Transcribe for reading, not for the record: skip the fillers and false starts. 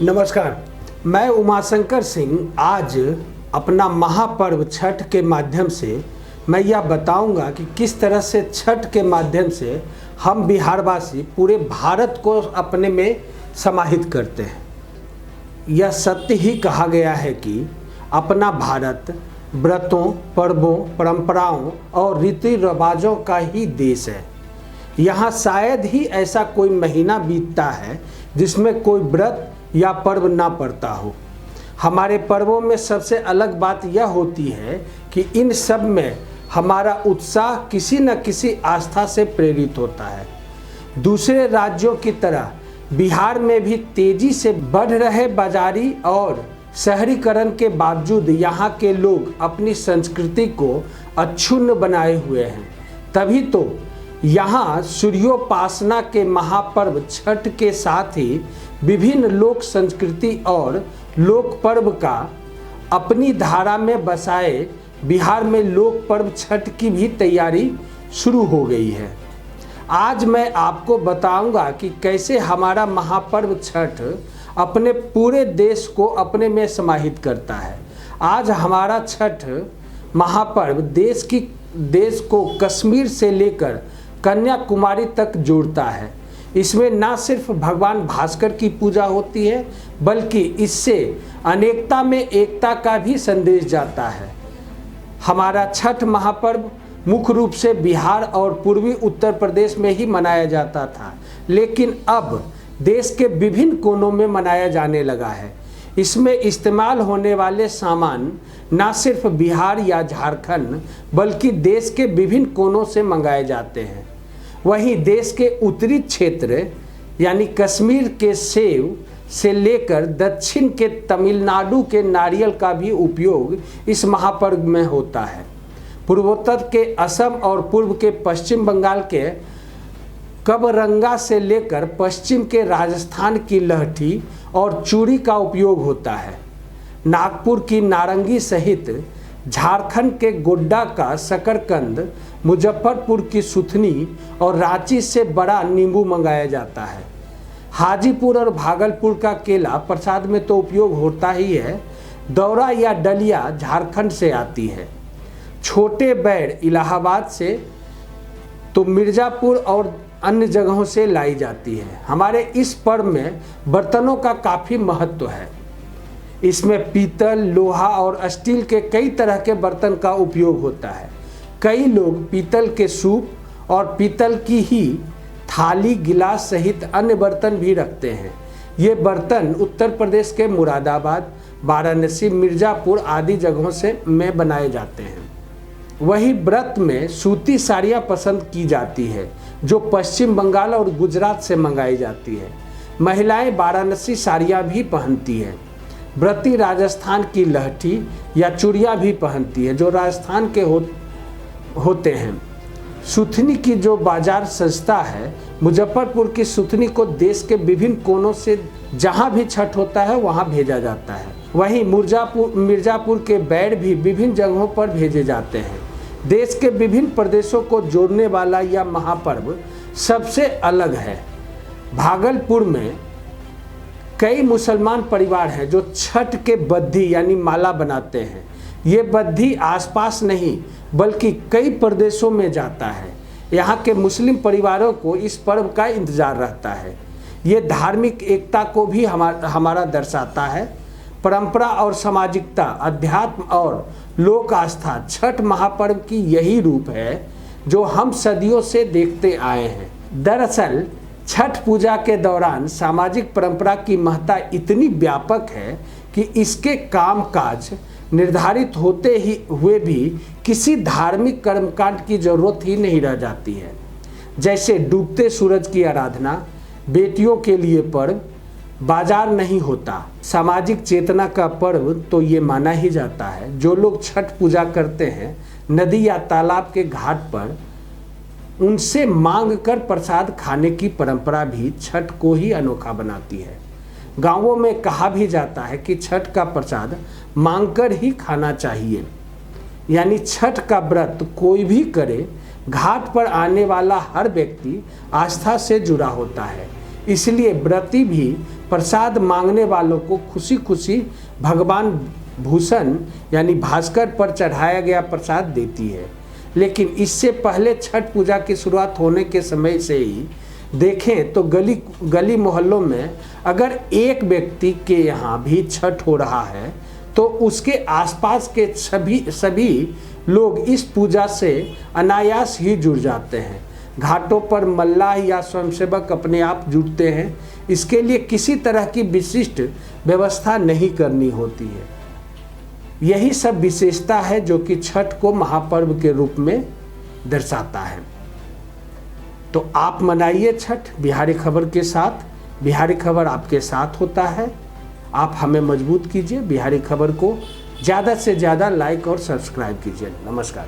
नमस्कार, मैं उमाशंकर सिंह आज अपना महापर्व छठ के माध्यम से मैं यह बताऊंगा कि किस तरह से छठ के माध्यम से हम बिहारवासी पूरे भारत को अपने में समाहित करते हैं। यह सत्य ही कहा गया है कि अपना भारत व्रतों, पर्वों, परंपराओं और रीति रिवाजों का ही देश है। यहाँ शायद ही ऐसा कोई महीना बीतता है जिसमें कोई व्रत या पर्व ना पड़ता हो। हमारे पर्वों में सबसे अलग बात यह होती है कि इन सब में हमारा उत्साह किसी न किसी आस्था से प्रेरित होता है। दूसरे राज्यों की तरह बिहार में भी तेजी से बढ़ रहे बाजारी और शहरीकरण के बावजूद यहाँ के लोग अपनी संस्कृति को अक्षुण्ण बनाए हुए हैं। तभी तो यहाँ सूर्योपासना के महापर्व छठ के साथ ही विभिन्न लोक संस्कृति और लोक पर्व का अपनी धारा में बसाए बिहार में लोक पर्व छठ की भी तैयारी शुरू हो गई है। आज मैं आपको बताऊंगा कि कैसे हमारा महापर्व छठ अपने पूरे देश को अपने में समाहित करता है। आज हमारा छठ महापर्व देश को कश्मीर से लेकर कन्याकुमारी तक जोड़ता है। इसमें ना सिर्फ भगवान भास्कर की पूजा होती है बल्कि इससे अनेकता में एकता का भी संदेश जाता है। हमारा छठ महापर्व मुख्य रूप से बिहार और पूर्वी उत्तर प्रदेश में ही मनाया जाता था, लेकिन अब देश के विभिन्न कोनों में मनाया जाने लगा है। इसमें इस्तेमाल होने वाले सामान न सिर्फ बिहार या झारखंड बल्कि देश के विभिन्न कोनों से मंगाए जाते हैं। वहीं देश के उत्तरी क्षेत्र यानी कश्मीर के सेब से लेकर दक्षिण के तमिलनाडु के नारियल का भी उपयोग इस महापर्व में होता है। पूर्वोत्तर के असम और पूर्व के पश्चिम बंगाल के कबरंगा से लेकर पश्चिम के राजस्थान की लहठी और चूड़ी का उपयोग होता है। नागपुर की नारंगी सहित झारखंड के गोड्डा का शकरकंद, मुजफ्फरपुर की सुथनी और रांची से बड़ा नींबू मंगाया जाता है। हाजीपुर और भागलपुर का केला प्रसाद में तो उपयोग होता ही है। दौरा या डलिया झारखंड से आती है। छोटे बैर इलाहाबाद से तो मिर्ज़ापुर और अन्य जगहों से लाई जाती है। हमारे इस पर्व में बर्तनों का काफ़ी महत्व है। इसमें पीतल, लोहा और स्टील के कई तरह के बर्तन का उपयोग होता है। कई लोग पीतल के सूप और पीतल की ही थाली, गिलास सहित अन्य बर्तन भी रखते हैं। ये बर्तन उत्तर प्रदेश के मुरादाबाद, वाराणसी, मिर्ज़ापुर आदि जगहों से में बनाए जाते हैं। वही व्रत में सूती साड़ियाँ पसंद की जाती है जो पश्चिम बंगाल और गुजरात से मंगाई जाती है। महिलाएं वाराणसी साड़ियाँ भी पहनती है। व्रती राजस्थान की लहठी या चूड़ियाँ भी पहनती है जो राजस्थान के होते हैं। सुथनी की जो बाजार सजता है, मुजफ्फरपुर की सुथनी को देश के विभिन्न कोनों से जहाँ भी छठ होता है वहाँ भेजा जाता है। वहीं मिर्ज़ापुर के बैर भी विभिन्न जगहों पर भेजे जाते हैं। देश के विभिन्न प्रदेशों को जोड़ने वाला यह महापर्व सबसे अलग है। भागलपुर में कई मुसलमान परिवार हैं जो छठ के बद्धी यानी माला बनाते हैं। ये बद्धी आसपास नहीं बल्कि कई प्रदेशों में जाता है। यहाँ के मुस्लिम परिवारों को इस पर्व का इंतजार रहता है। ये धार्मिक एकता को भी हमारा दर्शाता है। परंपरा और सामाजिकता, अध्यात्म और लोक आस्था छठ महापर्व की यही रूप है जो हम सदियों से देखते आए हैं। दरअसल छठ पूजा के दौरान सामाजिक परंपरा की महत्ता इतनी व्यापक है कि इसके कामकाज निर्धारित होते ही हुए भी किसी धार्मिक कर्मकांड की जरूरत ही नहीं रह जाती है। जैसे डूबते सूरज की आराधना, बेटियों के लिए पर्व, बाजार नहीं होता। सामाजिक चेतना का पर्व तो ये माना ही जाता है। जो लोग छठ पूजा करते हैं नदी या तालाब के घाट पर उनसे मांग कर प्रसाद खाने की परंपरा भी छठ को ही अनोखा बनाती है। गांवों में कहा भी जाता है कि छठ का प्रसाद मांगकर ही खाना चाहिए। यानी छठ का व्रत कोई भी करे, घाट पर आने वाला हर व्यक्ति आस्था से जुड़ा होता है। इसलिए व्रती भी प्रसाद मांगने वालों को खुशी खुशी भगवान भूषण यानी भास्कर पर चढ़ाया गया प्रसाद देती है। लेकिन इससे पहले छठ पूजा की शुरुआत होने के समय से ही देखें तो गली मोहल्लों में अगर एक व्यक्ति के यहाँ भी छठ हो रहा है तो उसके आसपास के सभी लोग इस पूजा से अनायास ही जुड़ जाते हैं। घाटों पर मल्लाह या स्वयंसेवक अपने आप जुटते हैं। इसके लिए किसी तरह की विशिष्ट व्यवस्था नहीं करनी होती है। यही सब विशेषता है जो कि छठ को महापर्व के रूप में दर्शाता है। तो आप मनाइए छठ बिहारी खबर के साथ। बिहारी खबर आपके साथ होता है। आप हमें मजबूत कीजिए। बिहारी खबर को ज़्यादा से ज़्यादा लाइक और सब्सक्राइब कीजिए। नमस्कार।